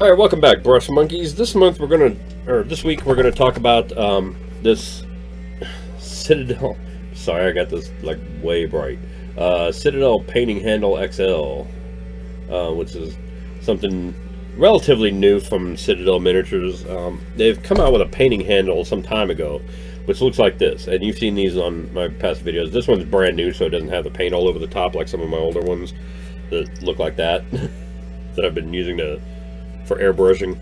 All right, welcome back, Brush Monkeys. This month this week we're gonna talk about this Citadel. Sorry, I got this like way bright. Citadel Painting Handle XL, which is something relatively new from Citadel Miniatures. They've come out with a painting handle some time ago, which looks like this, and you've seen these on my past videos. This one's brand new, so it doesn't have the paint all over the top like some of my older ones that look like that that I've been using for airbrushing.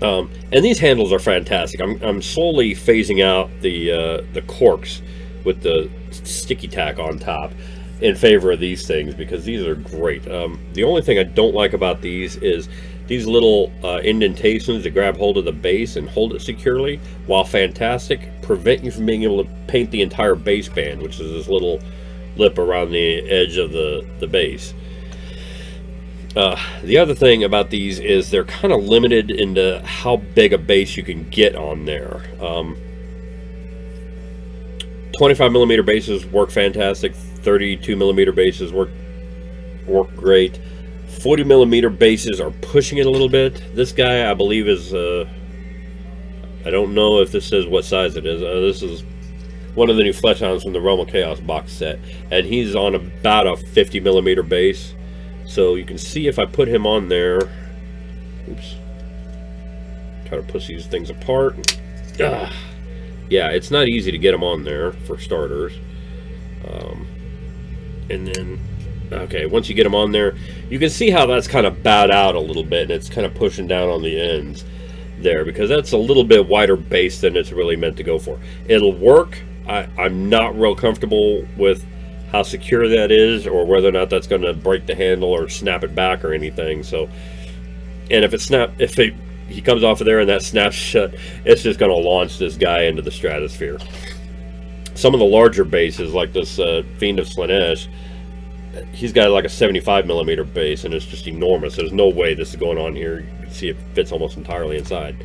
And these handles are fantastic. I'm slowly phasing out the corks with the sticky tack on top in favor of these things because these are great. The only thing I don't like about these is these little indentations that grab hold of the base and hold it securely, while fantastic, prevent you from being able to paint the entire base band, which is this little lip around the edge of the base. The other thing about these is they're kind of limited into how big a base you can get on there. 25 millimeter bases work fantastic. 32 millimeter bases work great. 40 millimeter bases are pushing it a little bit. This guy, I believe, is I don't know if this says what size it is. This is one of the new flesh hounds from the Realm of Chaos box set, and he's on about a 50 millimeter base. So you can see if I put him on there, oops, try to push these things apart. Yeah, it's not easy to get them on there for starters. And then, okay, once you get them on there, you can see how that's kind of bowed out a little bit, and it's kind of pushing down on the ends there because that's a little bit wider base than it's really meant to go for. It'll work. I'm not real comfortable with how secure that is, or whether or not that's going to break the handle or snap it back or anything. So, and if he comes off of there and that snaps shut, it's just going to launch this guy into the stratosphere. Some of the larger bases, like this Fiend of Slanesh, he's got like a 75 millimeter base, and it's just enormous. There's no way this is going on here. You can see it fits almost entirely inside.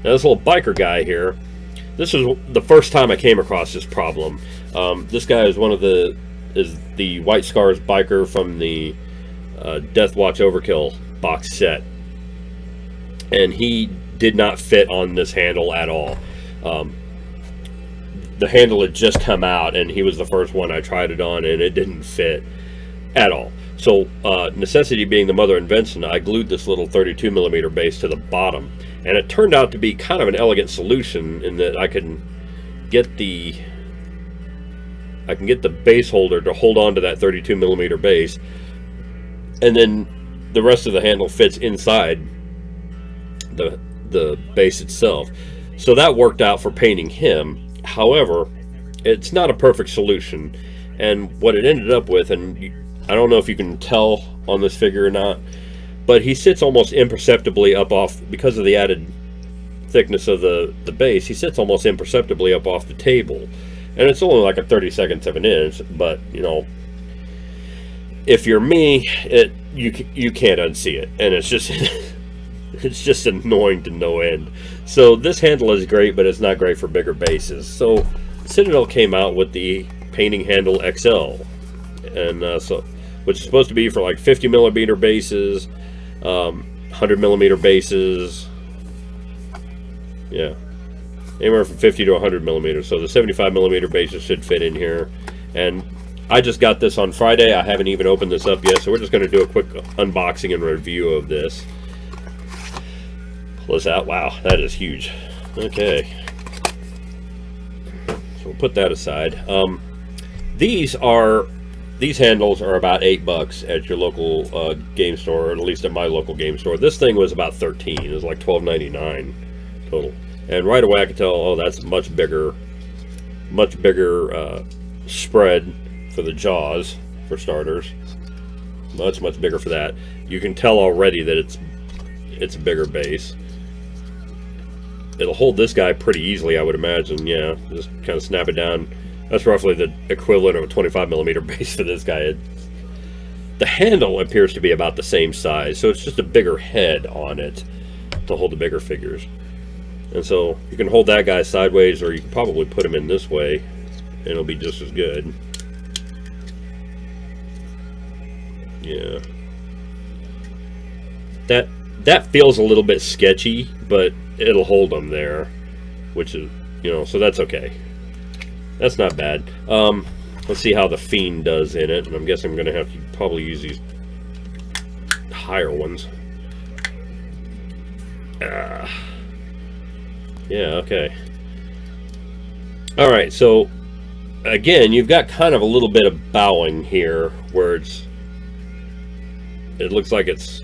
Now this little biker guy here, this is the first time I came across this problem. This guy is is the White Scars biker from the Death Watch Overkill box set, and he did not fit on this handle at all. The handle had just come out, and he was the first one I tried it on, and it didn't fit at all. So necessity being the mother of invention, I glued this little 32 millimeter base to the bottom, and it turned out to be kind of an elegant solution in that I can get the base holder to hold on to that 32 millimeter base, and then the rest of the handle fits inside the base itself. So that worked out for painting him. However, it's not a perfect solution, and what it ended up with, and I don't know if you can tell on this figure or not, but he sits almost imperceptibly up off, because of the added thickness of the base, he sits almost imperceptibly up off the table. And it's only like a 32nd of an inch, but you know, if you're me, you can't unsee it, and it's just it's just annoying to no end. So this handle is great, but it's not great for bigger bases. So Citadel came out with the Painting Handle XL, and which is supposed to be for like 50 millimeter bases, 100 millimeter bases, yeah. Anywhere from 50 to 100 millimeters. So the 75 millimeter bases should fit in here. And I just got this on Friday. I haven't even opened this up yet, so we're just going to do a quick unboxing and review of this. Pull this out. Wow, that is huge. Okay. So we'll put that aside. These handles are about $8 at your local game store, or at least at my local game store. This thing was about $13. It was like $12.99 total. And right away I could tell, oh, that's much bigger spread for the jaws, for starters. Much bigger for that. You can tell already that it's a bigger base. It'll hold this guy pretty easily, I would imagine. Yeah, just kind of snap it down. That's roughly the equivalent of a 25 millimeter base for this guy. The handle appears to be about the same size, so it's just a bigger head on it to hold the bigger figures. And so you can hold that guy sideways, or you can probably put him in this way, and it'll be just as good. Yeah. that feels a little bit sketchy, but it'll hold them there, which is, you know, so that's okay. That's not bad. Let's see how the Fiend does in it, and I'm guessing I'm going to have to probably use these higher ones. Yeah, okay. Alright, so again, you've got kind of a little bit of bowing here where it looks like it's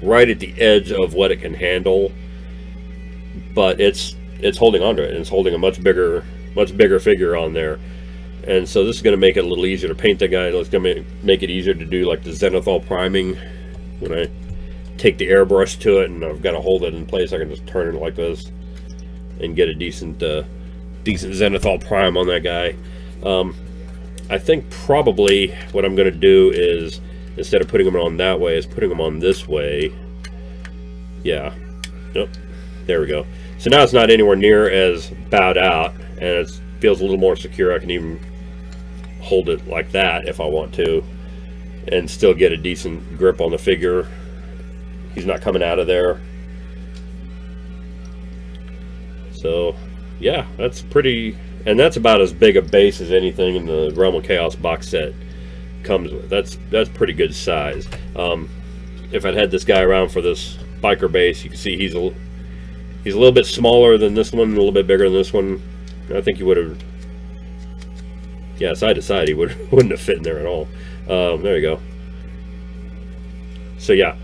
right at the edge of what it can handle, but it's holding onto it, and it's holding a much bigger figure on there. And so this is going to make it a little easier to paint the guy. It's going to make it easier to do like the zenithal priming. When I take the airbrush to it and I've got to hold it in place, I can just turn it like this and get a decent zenithal prime on that guy. I think probably what I'm going to do is, instead of putting them on that way, is putting them on this way. Yeah. Nope. There we go. So now it's not anywhere near as bowed out, and it feels a little more secure. I can even hold it like that if I want to, and still get a decent grip on the figure. He's not coming out of there. So, yeah, that's pretty, and that's about as big a base as anything in the Realm of Chaos box set comes with. That's pretty good size. If I'd had this guy around for this biker base, you can see he's a little bit smaller than this one, a little bit bigger than this one. I think he would have, yeah, side to side, he wouldn't have fit in there at all. There you go. So yeah,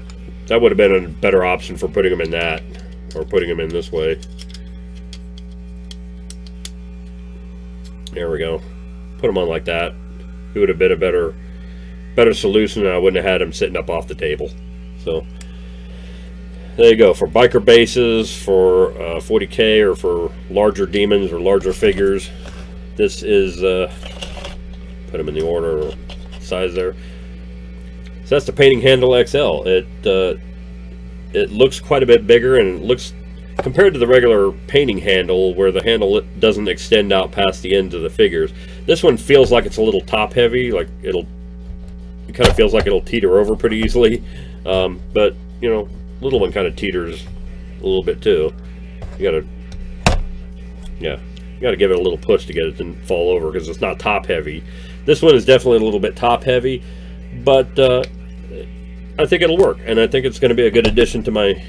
that would have been a better option for putting him in that, or putting him in this way. There we go. Put him on like that. It would have been a better solution, and I wouldn't have had him sitting up off the table. So there you go. For biker bases, for 40K, or for larger demons or larger figures, this is, put them in the order size there. So that's the Painting Handle XL. It looks quite a bit bigger, and it looks, compared to the regular painting handle, where the handle doesn't extend out past the ends of the figures, this one feels like it's a little top heavy. Like it kind of feels like it'll teeter over pretty easily. But you know, little one kind of teeters a little bit too. You gotta give it a little push to get it to fall over, because it's not top heavy. This one is definitely a little bit top heavy, but I think it'll work, and I think it's going to be a good addition to my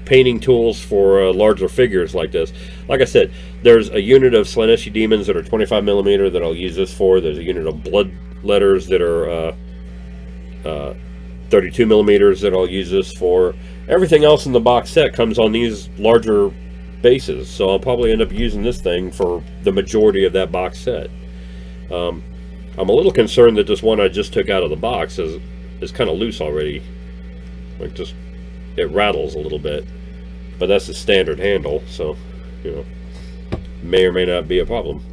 painting tools for larger figures like this. Like I said, there's a unit of Slaaneshi demons that are 25mm that I'll use this for. There's a unit of blood letters that are 32mm that I'll use this for. Everything else in the box set comes on these larger bases, so I'll probably end up using this thing for the majority of that box set. I'm a little concerned that this one I just took out of the box is kind of loose already. Like, just, it rattles a little bit, but that's the standard handle, so you know, may or may not be a problem.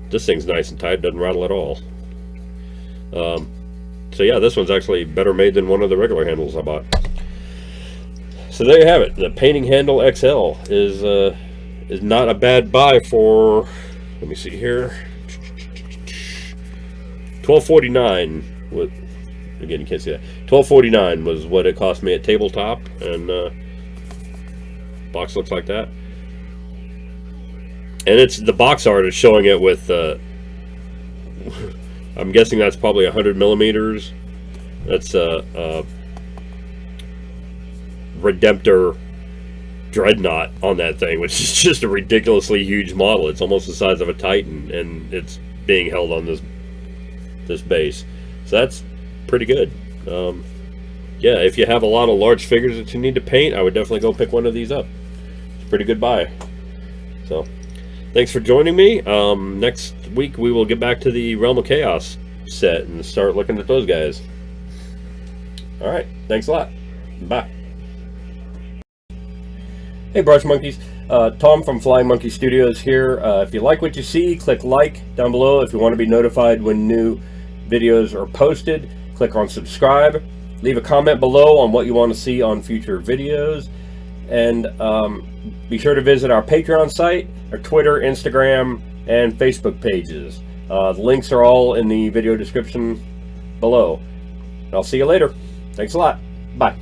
This thing's nice and tight, doesn't rattle at all. So yeah, this one's actually better made than one of the regular handles I bought. So there you have it. The Painting Handle XL is not a bad buy for, let me see here, $12.49. With, again, you can't see that. $12.49 was what it cost me at tabletop, and box looks like that. And it's, the box art is showing it with I'm guessing that's probably 100mm. That's Redemptor Dreadnought on that thing, which is just a ridiculously huge model. It's almost the size of a Titan, and it's being held on this base. So that's pretty good. Yeah, if you have a lot of large figures that you need to paint, I would definitely go pick one of these up. It's a pretty good buy. So thanks for joining me. Next week we will get back to the Realm of Chaos set and start looking at those guys. Alright, thanks a lot. Bye. Hey Brush Monkeys, Tom from Flying Monkey Studios here. If you like what you see, click like down below. If you want to be notified when new videos are posted, click on subscribe. Leave a comment below on what you want to see on future videos. And be sure to visit our Patreon site, our Twitter, Instagram, and Facebook pages. The links are all in the video description below. I'll see you later. Thanks a lot. Bye.